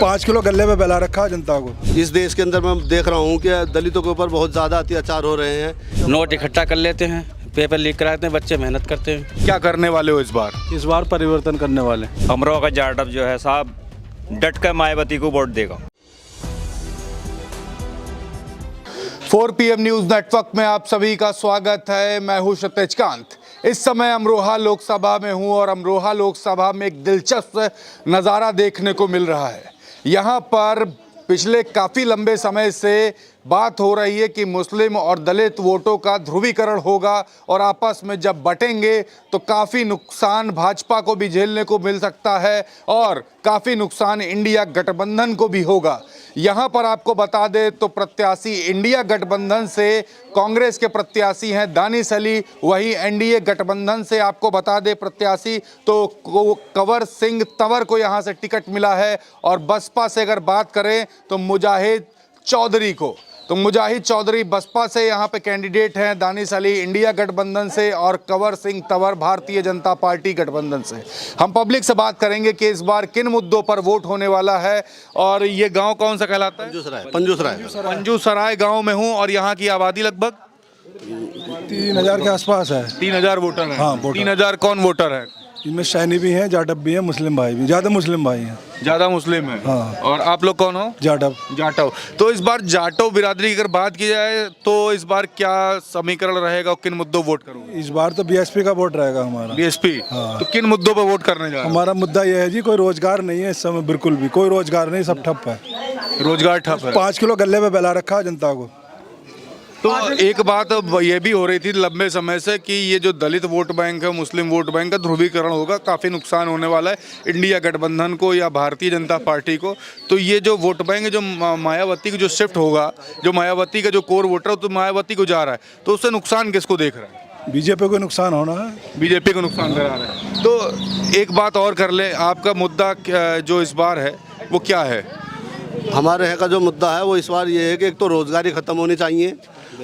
5 kilo गले में बहला रखा जनता को। इस देश के अंदर मैं देख रहा हूँ कि दलितों के ऊपर बहुत ज़्यादा अत्याचार हो रहे हैं। नोट इकट्ठा कर लेते हैं, पेपर लीक कराते हैं, बच्चे मेहनत करते हैं। क्या करने वाले हो इस बार? इस बार परिवर्तन करने वाले। अमरोहा का जाटव जो है साहब डट कर मायावती को वोट देगा। 4 PM न्यूज नेटवर्क में आप सभी का स्वागत है। मैं हूं क्षितिज कांत। इस समय अमरोहा लोकसभा में हूं और अमरोहा लोकसभा में एक दिलचस्प नज़ारा देखने को मिल रहा है। यहां पर पिछले काफ़ी लंबे समय से बात हो रही है कि मुस्लिम और दलित वोटों का ध्रुवीकरण होगा और आपस में जब बटेंगे तो काफ़ी नुकसान भाजपा को भी झेलने को मिल सकता है और काफ़ी नुकसान इंडिया गठबंधन को भी होगा। यहाँ पर आपको बता दें तो प्रत्याशी इंडिया गठबंधन से कांग्रेस के प्रत्याशी हैं दानिश अली, वही एनडीए गठबंधन से आपको बता दें प्रत्याशी तो कंवर सिंह तंवर को यहाँ से टिकट मिला है। और बसपा से अगर बात करें तो मुजाहिद चौधरी को, तो मुजाहिद चौधरी बसपा से यहाँ पे कैंडिडेट हैं, दानिश अली इंडिया गठबंधन से और कंवर सिंह तंवर भारतीय जनता पार्टी गठबंधन से। हम पब्लिक से बात करेंगे कि इस बार किन मुद्दों पर वोट होने वाला है। और ये गांव कौन सा कहलाता है? पंजूसराय गांव में हूँ और यहाँ की आबादी लगभग 3000 के आसपास है। 3000 वोटर है। हाँ, 3000 कौन वोटर है? इनमें सैनी भी हैं, जाटव भी हैं, मुस्लिम भाई भी, ज़्यादा मुस्लिम भाई हैं। ज़्यादा मुस्लिम है। हाँ। और आप लोग कौन हो? जाटव। तो इस बार जाटव बिरादरी की अगर बात की जाए तो इस बार क्या समीकरण रहेगा, किन मुद्दों वोट करोगे? इस बार तो बीएसपी का वोट रहेगा हमारा। बीएसपी। हाँ। तो किन मुद्दों पर वोट करने जा रहे हो? हमारा मुद्दा यह है जी, कोई रोजगार नहीं है इस समय, बिल्कुल भी कोई रोजगार नहीं, सब ठप है। रोजगार ठप है। 5 किलो गले में बहला रखा जनता को। तो एक बात ये भी हो रही थी लंबे समय से कि ये जो दलित वोट बैंक है, मुस्लिम वोट बैंक का ध्रुवीकरण होगा, काफ़ी नुकसान होने वाला है इंडिया गठबंधन को या भारतीय जनता पार्टी को। तो ये जो वोट बैंक है जो मायावती को जो शिफ्ट होगा, जो मायावती का जो कोर वोटर है तो मायावती को जा रहा है, तो उससे नुकसान किसको देख रहा है? बीजेपी को नुकसान होना है। बीजेपी को नुकसान करा रहा है। तो एक बात और कर ले, आपका मुद्दा जो इस बार है वो क्या है? हमारे यहाँ का जो मुद्दा है वो इस बार ये है कि एक तो रोज़गारी ख़त्म होनी चाहिए।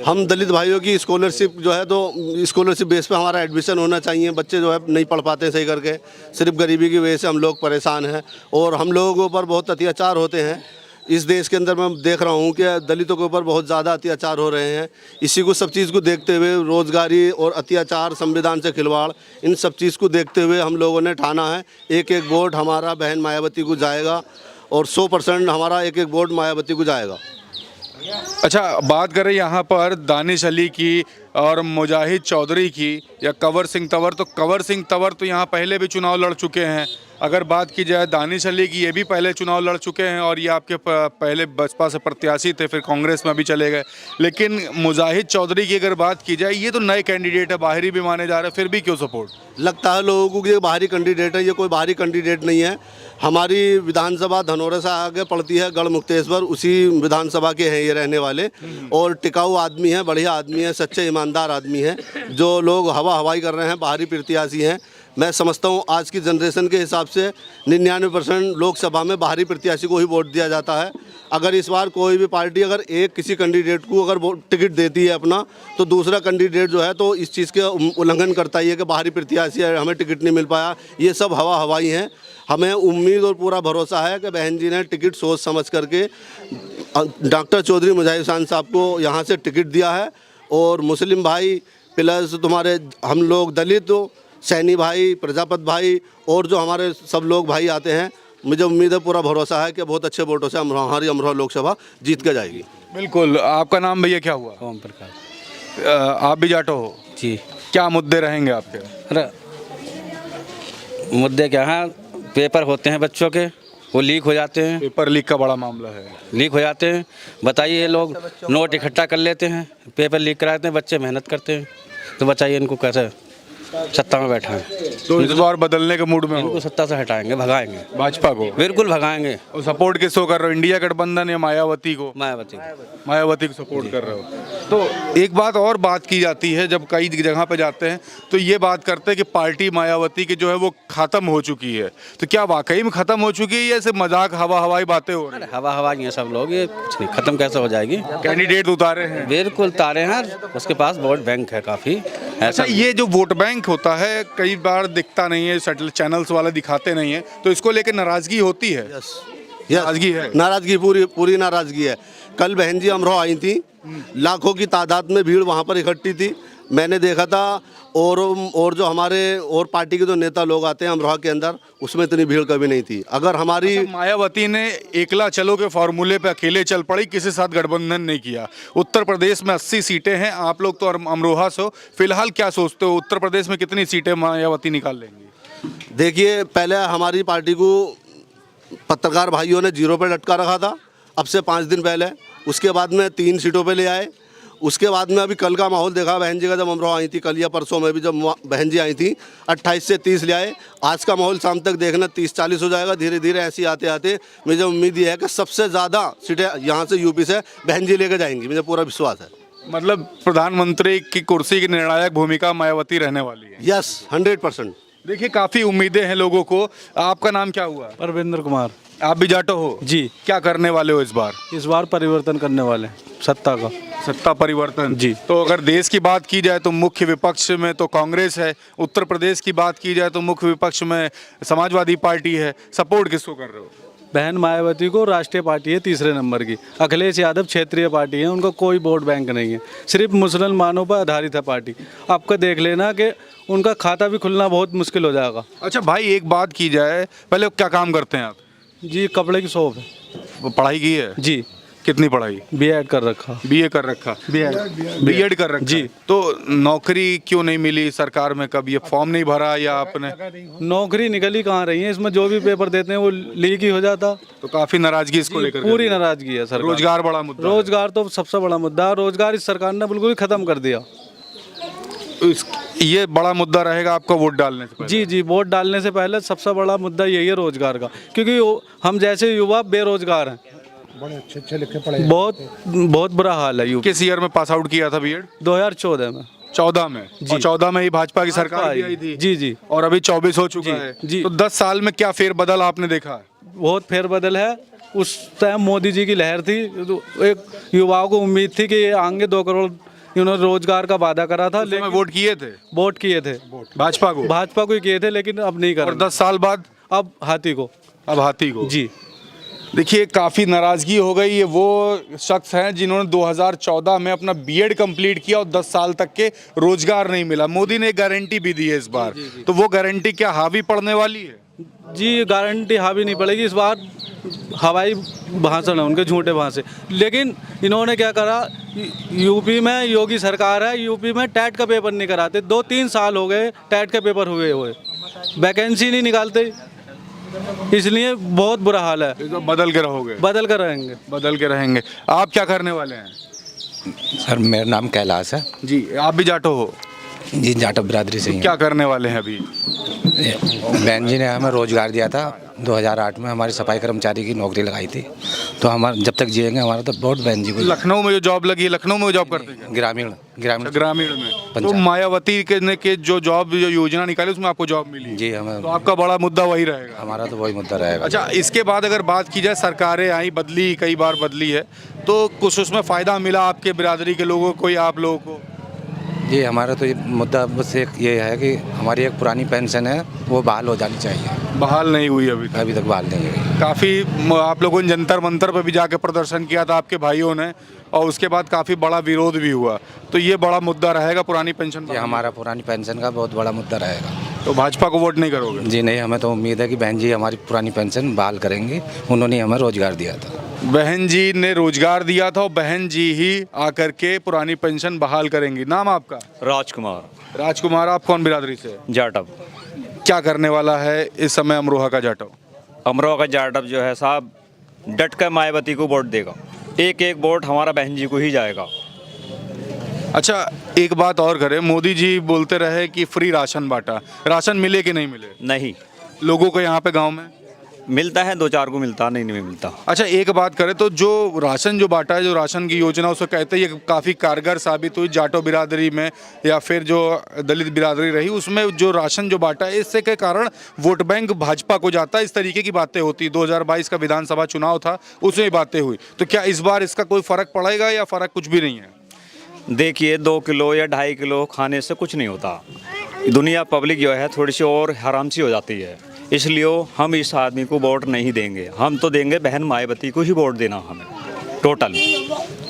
हम दलित भाइयों की स्कॉलरशिप जो है तो स्कॉलरशिप बेस पे हमारा एडमिशन होना चाहिए। बच्चे जो है नहीं पढ़ पाते सही करके, सिर्फ गरीबी की वजह से हम लोग परेशान हैं और हम लोगों के ऊपर बहुत अत्याचार होते हैं। इस देश के अंदर मैं देख रहा हूँ कि दलितों के ऊपर बहुत ज़्यादा अत्याचार हो रहे हैं। इसी को सब चीज़ को देखते हुए रोज़गारी और अत्याचार, संविधान से खिलवाड़, इन सब चीज़ को देखते हुए हम लोगों ने ठाना है एक एक वोट हमारा बहन मायावती को जाएगा और 100% हमारा एक एक वोट मायावती को जाएगा। अच्छा, बात करें यहाँ पर दानिश अली की और मुजाहिद चौधरी की या कंवर सिंह तंवर, तो कंवर सिंह तंवर तो यहाँ पहले भी चुनाव लड़ चुके हैं। अगर बात की जाए दानिश अली की, ये भी पहले चुनाव लड़ चुके हैं और ये आपके पहले बसपा से प्रत्याशी थे, फिर कांग्रेस में भी चले गए। लेकिन मुजाहिद चौधरी की अगर बात की जाए, ये तो नए कैंडिडेट है, बाहरी भी माने जा रहे हैं, फिर भी क्यों सपोर्ट? लगता है लोगों को कि ये बाहरी कैंडिडेट है। ये कोई बाहरी कैंडिडेट नहीं है। हमारी विधानसभा धनौरा से आगे पड़ती है, गढ़ मुक्तेश्वर, उसी विधानसभा के हैं ये रहने वाले और टिकाऊ आदमी हैं, बढ़िया आदमी हैं, सच्चे ईमानदार आदमी हैं। जो लोग हवाई कर रहे हैं बाहरी प्रत्याशी हैं। मैं समझता हूँ आज की जनरेशन के हिसाब से 99% लोकसभा में बाहरी प्रत्याशी को ही वोट दिया जाता है। अगर इस बार कोई भी पार्टी अगर एक किसी कैंडिडेट को अगर टिकट देती है अपना, तो दूसरा कैंडिडेट जो है तो इस चीज़ के उल्लंघन करता ही है कि बाहरी प्रत्याशी है, हमें टिकट नहीं मिल पाया। ये सब हवाई हैं। हमें उम्मीद और पूरा भरोसा है कि बहन जी ने टिकट सोच समझ करके डॉक्टर चौधरी मुजाहिद साहब को यहाँ से टिकट दिया है। और मुस्लिम भाई प्लस तुम्हारे हम लोग दलित, सैनी भाई, प्रजापत भाई और जो हमारे सब लोग भाई आते हैं, मुझे उम्मीद है, पूरा भरोसा है कि बहुत अच्छे वोटों से हमारी अमरोहा लोकसभा जीत के जाएगी। बिल्कुल। आपका नाम भैया क्या हुआ? ओम प्रकाश। आप भी जाटो हो जी। क्या मुद्दे रहेंगे आपके? अरे मुद्दे क्या हैं, पेपर होते हैं बच्चों के, वो लीक हो जाते हैं। पेपर लीक का बड़ा मामला है। लीक हो जाते हैं, बताइए, लोग नोट इकट्ठा कर लेते हैं, पेपर लीक कराते हैं, बच्चे मेहनत करते हैं, तो बताइए इनको कैसे सत्ता में बैठा है। तो इस बार बदलने के मूड में इनको हो? सत्ता से हटाएंगे, भगाएंगे भाजपा को? बिल्कुल भगाएंगे। और सपोर्ट किसको कर रहे हो, इंडिया गठबंधन या मायावती को? मायावती को सपोर्ट कर रहे हो। तो एक बात और बात की जाती है, जब कई जगह पे जाते हैं तो ये बात करते हैं कि पार्टी मायावती की जो है वो खत्म हो चुकी है। तो क्या वाकई में खत्म हो चुकी है या सिर्फ मजाक हवाई बातें हो रही है? हवाई है सब लोग, ये कुछ नहीं, खत्म कैसे हो जाएगी। कैंडिडेट उतारे हैं? बिल्कुल उतारे हैं, उसके पास वोट बैंक है काफ़ी। अच्छा, ये जो वोट बैंक होता है कई बार दिखता नहीं है, सैटेलाइट चैनल्स वाले दिखाते नहीं है, तो इसको लेकर नाराजगी होती है? नाराजगी है? नाराजगी, पूरी पूरी नाराजगी है। कल बहन जी अमरोहा आई थी, लाखों की तादाद में भीड़ वहाँ पर इकट्ठी थी, मैंने देखा था। और जो हमारे और पार्टी के जो नेता लोग आते हैं अमरोहा के अंदर, उसमें इतनी भीड़ कभी नहीं थी। अगर हमारी मायावती ने एकला चलो के फॉर्मूले पे अकेले चल पड़ी, किसी साथ गठबंधन नहीं किया। उत्तर प्रदेश में 80 सीटें हैं, आप लोग तो अमरोहा से हो, फिलहाल क्या सोचते हो उत्तर प्रदेश में कितनी सीटें मायावती निकाल लेंगी? देखिए, पहले हमारी पार्टी को पत्रकार भाइयों ने 0 पे लटका रखा था, अब से 5 दिन पहले। उसके बाद में 3 सीटों पे ले आए। उसके बाद में अभी कल का माहौल देखा बहन जी का, जब अमरोहा आई थी कल या परसों में भी जब बहन जी आई थी, 28 से 30 ले आए। आज का माहौल शाम तक देखना 30-40 हो जाएगा। धीरे धीरे ऐसे आते आते मुझे उम्मीद ये है कि सबसे ज़्यादा सीटें यहाँ से यूपी से बहन जी लेकर जाएंगी, मुझे पूरा विश्वास है। मतलब प्रधानमंत्री की कुर्सी की निर्णायक भूमिका मायावती रहने वाली है। यस, 100%। देखिए, काफी उम्मीदें हैं लोगों को। आपका नाम क्या हुआ? परविंदर कुमार। आप भी जाटो हो जी। क्या करने वाले हो इस बार? इस बार परिवर्तन करने वाले हैं, सत्ता का। सत्ता परिवर्तन जी। तो अगर देश की बात की जाए तो मुख्य विपक्ष में तो कांग्रेस है, उत्तर प्रदेश की बात की जाए तो मुख्य विपक्ष में समाजवादी पार्टी है। सपोर्ट किसको कर रहे हो? बहन मायावती को राष्ट्रीय पार्टी है 3रे नंबर की। अखिलेश यादव क्षेत्रीय पार्टी है, उनका कोई वोट बैंक नहीं है, सिर्फ मुसलमानों पर आधारित है पार्टी। आपका देख लेना कि उनका खाता भी खुलना बहुत मुश्किल हो जाएगा। अच्छा भाई, एक बात की जाए, पहले क्या काम करते हैं आप? जी, कपड़े की शॉप है। वो पढ़ाई की है? जी। कितनी पढ़ाई? बीएड कर रखा। बीए कर रखा? बीएड कर रखा जी। तो नौकरी क्यों नहीं मिली सरकार में? कब ये फॉर्म नहीं भरा या आपने? नौकरी निकली कहाँ रही है, इसमें जो भी पेपर देते हैं वो लीक ही हो जाता। तो काफी नाराजगी इसको लेकर? पूरी नाराजगी है सर। रोजगार बड़ा मुद्दा है। रोजगार तो सबसे बड़ा मुद्दा है। रोजगार इस सरकार ने बिल्कुल ही खत्म कर दिया। ये बड़ा मुद्दा रहेगा आपको वोट डालने से पहले? जी जी, वोट डालने से पहले सबसे बड़ा मुद्दा यही है रोजगार का, क्योंकि हम जैसे युवा बेरोजगार हैं। बड़े अच्छे लिखे पढ़े, बहुत बुरा हाल है। किस ईयर में पास आउट किया था बीएड? 2014 में। 14 में? और 14 में ही भाजपा की सरकार भी आई थी। जी जी। और अभी 24 हो चुका है जी। तो 10 साल में क्या फेरबदल आपने देखा? बहुत फेरबदल है। उस टाइम मोदी जी की लहर थी, तो एक युवाओं को उम्मीद थी कि ये आएंगे, 2 करोड़ इन्होंने रोजगार का वादा करा था। लेकिन वोट किए थे? वोट किए थे भाजपा को? भाजपा को ही किए थे, लेकिन अब नहीं कर। और 10 साल बाद अब हाथी को। अब हाथी को? जी। देखिए, काफ़ी नाराज़गी हो गई। ये वो शख्स हैं जिन्होंने 2014 में अपना बीएड कंप्लीट किया और 10 साल तक के रोजगार नहीं मिला। मोदी ने गारंटी भी दी है इस बार। तो वो गारंटी क्या हावी पड़ने वाली है? जी, गारंटी हावी नहीं पड़ेगी इस बार। हवाई भाषण है उनके, झूठे भाषण। लेकिन इन्होंने क्या करा, यूपी में योगी सरकार है, यूपी में टेट का पेपर नहीं कराते। 2-3 साल हो गए टेट का पेपर हुए, वैकेंसी नहीं निकालते, इसलिए बहुत बुरा हाल है। तो बदल के रहोगे? बदल कर रहेंगे। बदल के रहेंगे। आप क्या करने वाले हैं? सर मेरा नाम कैलाश है जी। आप भी जाटो हो? जी, जाटव बिरादरी से ही क्या करने वाले हैं अभी? बहन जी ने हमें रोजगार दिया था 2008 में, हमारी सफाई कर्मचारी की नौकरी लगाई थी। तो हमारे जब तक जिएंगे हमारा तो वोट बहन जी को। लखनऊ में जो जॉब लगी है, लखनऊ में जॉब करते हैं? ग्रामीण ग्रामीण में। तो मायावती के जो जॉब जो योजना निकाली उसमें आपको जॉब मिली? जी, हमें। तो आपका बड़ा मुद्दा वही रहेगा? हमारा तो वही मुद्दा रहेगा। अच्छा, इसके बाद अगर बात की जाए, सरकारें आई, बदली, कई बार बदली है, तो कुछ उसमें फ़ायदा मिला आपके बिरादरी के लोगों को या आप लोगों को? जी, हमारा तो ये मुद्दा बस एक ये है कि हमारी एक पुरानी पेंशन है वो बहाल हो जानी चाहिए। बहाल नहीं हुई अभी तक बहाल नहीं हुई। काफ़ी आप लोगों ने जंतर मंतर पर भी जाके प्रदर्शन किया था आपके भाइयों ने, और उसके बाद काफ़ी बड़ा विरोध भी हुआ। तो ये बड़ा मुद्दा रहेगा पुरानी पेंशन? ये हमारा पुरानी पेंशन का बहुत बड़ा मुद्दा रहेगा। तो भाजपा को वोट नहीं करोगे? जी नहीं, हमें तो उम्मीद है कि बहन जी हमारी पुरानी पेंशन बहाल करेंगी। उन्होंने हमें रोजगार दिया था। बहन जी ने रोजगार दिया था और बहन जी ही आकर के पुरानी पेंशन बहाल करेंगी। नाम आपका? राजकुमार। राजकुमार, आप कौन बिरादरी से? जाटव। क्या करने वाला है इस समय अमरोहा का जाटव? अमरोहा का जाटव जो है साहब, डट कर मायावती को वोट देगा। एक एक वोट हमारा बहन जी को ही जाएगा। अच्छा, एक बात और करें, मोदी जी बोलते रहे कि फ्री राशन बांटा, राशन मिले कि नहीं मिले? नहीं लोगों को यहाँ पे गांव में मिलता है, 2-4 को मिलता, नहीं मिलता। अच्छा, एक बात करें तो जो राशन जो बांटा है, जो राशन की योजना, उसको कहते हैं ये काफ़ी कारगर साबित हुई जाटो बिरादरी में या फिर जो दलित बिरादरी रही, उसमें जो राशन जो बांटा है इससे के कारण वोट बैंक भाजपा को जाता है, इस तरीके की बातें होती। 2022 का विधानसभा चुनाव था, उसमें बातें हुई। तो क्या इस बार इसका कोई फ़र्क पड़ेगा या फ़र्क कुछ भी नहीं है? देखिए, 2 किलो या 2.5 किलो खाने से कुछ नहीं होता। दुनिया पब्लिक जो है थोड़ी सी और हराम सी हो जाती है। इसलिए हम इस आदमी को वोट नहीं देंगे। हम तो देंगे बहन मायावती को ही वोट देना हमें टोटल।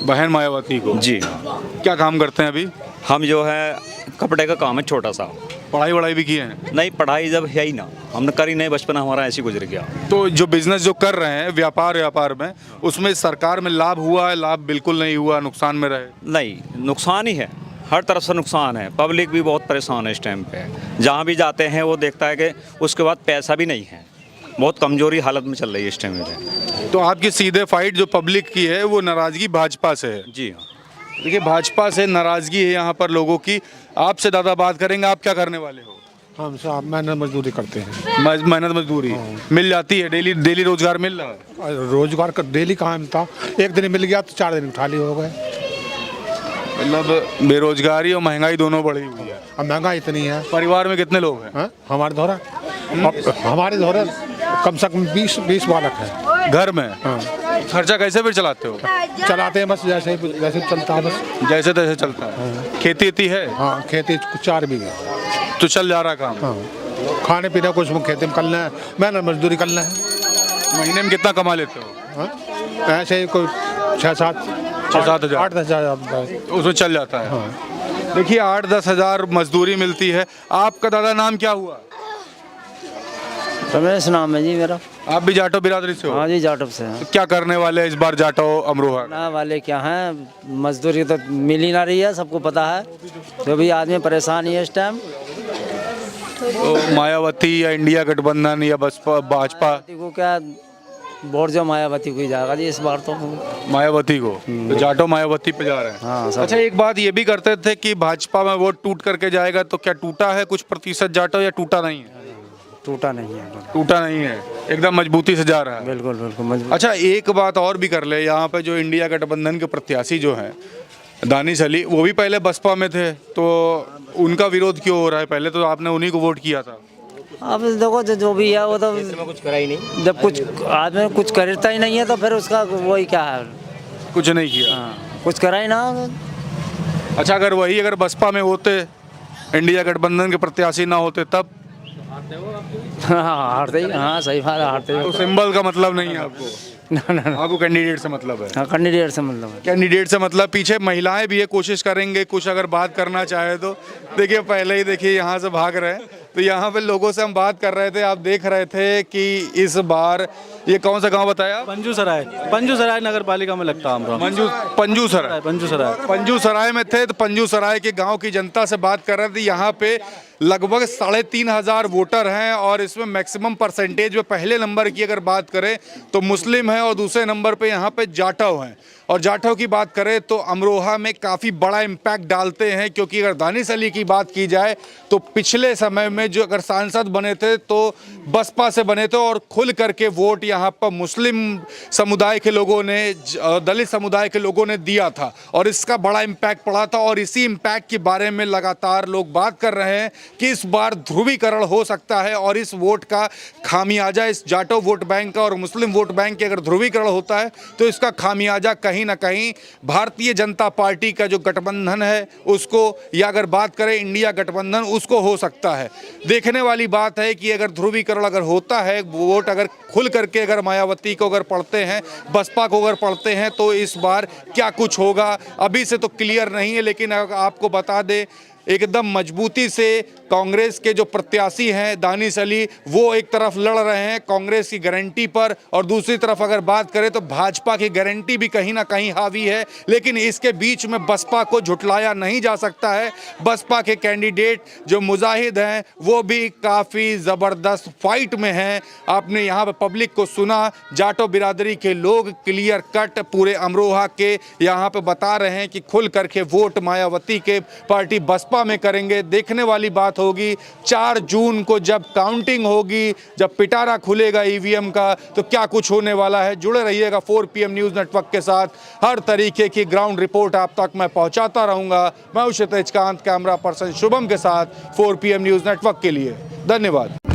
बहन मायावती को? जी। क्या काम करते हैं अभी? हम जो है कपड़े का काम है छोटा सा। पढ़ाई वढ़ाई भी की है? नहीं, पढ़ाई जब है ही ना, हमने करी नहीं, बचपन हमारा ऐसे गुजर गया। तो जो बिजनेस जो कर रहे हैं व्यापार में, उसमें सरकार में लाभ हुआ है? लाभ बिल्कुल नहीं हुआ, नुकसान में रहे? नहीं, नुकसान ही है, हर तरफ से नुकसान है। पब्लिक भी बहुत परेशान है इस टाइम पे। जहाँ भी जाते हैं वो देखता है कि उसके बाद पैसा भी नहीं है, बहुत कमजोरी हालत में चल रही है इस टाइम में। तो आपकी सीधे फाइट जो पब्लिक की है वो नाराजगी भाजपा से है? जी हाँ। देखिए, भाजपा से नाराजगी है यहाँ पर लोगों की। आपसे ज़्यादा बात करेंगे, आप क्या करने वाले हो? हम साहब मेहनत मजदूरी करते हैं। मेहनत मजदूरी मिल जाती है? डेली रोजगार मिल रहा है? रोजगार का डेली कहाँ मिलता, एक दिन मिल गया तो 4 दिन उठा ली हो गए। मतलब बेरोजगारी और महंगाई दोनों बढ़ी हुई है। अब महंगाई इतनी है। परिवार में कितने लोग हैं? हाँ? हमारे धोरा कम से कम 20 बालक है घर में। खर्चा कैसे फिर चलाते हो? चलाते हैं बस जैसे चलता है, बस जैसे तैसे चलता है। खेती वेती है? हाँ, खेती 4 बीघे तो चल जा रहा काम? हाँ, खाने पीने कुछ खेती में करना है, मेहनत मजदूरी करना है। महीने में कितना कमा लेते हो? हाँ? ऐसे कोई 6-7 हज़ार 8-10 हज़ार उसमें चल जाता है। हाँ। देखिए, 8-10 हज़ार मजदूरी मिलती है। आपका दादा नाम क्या हुआ? रमेश नाम है जी मेरा। आप भी जाटो बिरादरी से हो? हाँ जी, जाटव से हैं। तो क्या करने वाले हैं इस बार जाटो अमरोहा? ना वाले क्या हैं, मजदूरी तो मिल ही ना रही है, सबको पता है। जो भी आदमी परेशान ही है इस टाइम। तो मायावती या इंडिया गठबंधन या बसपा भाजपा? को क्या वोट जो मायावती को ही जाएगा जी इस बार तो। मायावती को? तो जाटो मायावती पे जा रहे हैं। हाँ, सब। अच्छा, एक बात ये भी करते थे कि भाजपा में वोट टूट करके जाएगा, तो क्या टूटा है कुछ प्रतिशत जाटो या टूटा नहीं है? टूटा नहीं है। टूटा नहीं है, एकदम मजबूती से जा रहा है। बिल्कुल बिल्कुल मजबूत। अच्छा, एक बात और भी कर ले, यहाँ पे जो इंडिया गठबंधन के प्रत्याशी जो हैं दानिश अली, वो भी पहले बसपा में थे, तो उनका विरोध क्यों हो रहा है? पहले तो आपने उन्हीं को वोट किया था। अब देखो जो भी है वो तो कुछ करा ही नहीं। जब कुछ आदमी कुछ करता ही नहीं है तो फिर उसका वही क्या है? कुछ नहीं किया। हाँ, कुछ करा ही ना। अच्छा, अगर बसपा में होते, इंडिया गठबंधन के प्रत्याशी ना होते, तब? हाँ, हारते ही। हाँ, सही बात है, हारते ही। तो सिंबल का मतलब नहीं है आपको? ना। आपको कैंडिडेट से मतलब है? हाँ, कैंडिडेट से मतलब है। कैंडिडेट से मतलब। पीछे महिलाएं भी ये कोशिश करेंगे कुछ अगर बात करना चाहे तो। देखिए, पहले ही देखिए यहाँ से भाग रहे हैं। तो यहाँ पे लोगों से हम बात कर रहे थे, आप देख रहे थे कि इस बार ये कौन सा गांव बताया? पंजूसराय नगर पालिका में लगता है। पंजूसराय में थे। तो पंजूसराय के गांव की जनता से बात कर रहे थे। यहाँ पे लगभग 3,500 वोटर हैं और इसमें मैक्सिमम परसेंटेज में पहले नंबर की अगर बात करें तो मुस्लिम हैं और दूसरे नंबर पे यहाँ पे जाटव हैं। और जाटव की बात करें तो अमरोहा में काफ़ी बड़ा इम्पैक्ट डालते हैं, क्योंकि अगर दानिश अली की बात की जाए तो पिछले समय में जो अगर सांसद बने थे तो बसपा से बने थे और खुल करके वोट यहाँ पर मुस्लिम समुदाय के लोगों ने, दलित समुदाय के लोगों ने दिया था और इसका बड़ा इम्पैक्ट पड़ा था। और इसी इम्पैक्ट के बारे में लगातार लोग बात कर रहे हैं कि इस बार ध्रुवीकरण हो सकता है और इस वोट का खामियाजा, इस जाटो वोट बैंक का और मुस्लिम वोट बैंक के अगर ध्रुवीकरण होता है तो इसका खामियाजा कहीं ना कहीं भारतीय जनता पार्टी का जो गठबंधन है उसको, या अगर बात करें इंडिया गठबंधन, उसको हो सकता है। देखने वाली बात है कि अगर ध्रुवीकरण अगर होता है, वोट अगर खुल करके अगर मायावती को अगर पढ़ते हैं, बसपा को अगर पढ़ते हैं, तो इस बार क्या कुछ होगा अभी से तो क्लियर नहीं है। लेकिन आपको बता दें, एकदम मजबूती से कांग्रेस के जो प्रत्याशी हैं दानिश अली, वो एक तरफ लड़ रहे हैं कांग्रेस की गारंटी पर, और दूसरी तरफ अगर बात करें तो भाजपा की गारंटी भी कहीं ना कहीं हावी है। लेकिन इसके बीच में बसपा को झुटलाया नहीं जा सकता है। बसपा के कैंडिडेट जो मुजाहिद हैं वो भी काफ़ी ज़बरदस्त फाइट में हैं। आपने यहाँ पर पब्लिक को सुना, जाटो बिरादरी के लोग क्लियर कट पूरे अमरोहा के यहाँ पर बता रहे हैं कि खुल करके वोट मायावती के पार्टी बसपा में करेंगे। देखने वाली बात होगी 4 जून को जब काउंटिंग होगी, जब पिटारा खुलेगा ईवीएम का, तो क्या कुछ होने वाला है। जुड़े रहिएगा 4 PM न्यूज़ नेटवर्क के साथ। हर तरीके की ग्राउंड रिपोर्ट आप तक मैं पहुंचाता रहूंगा। मैं हूं क्षितिज कांत, कैमरा पर्सन शुभम के साथ 4 PM न्यूज़ नेटवर्क के लिए। धन्यवाद।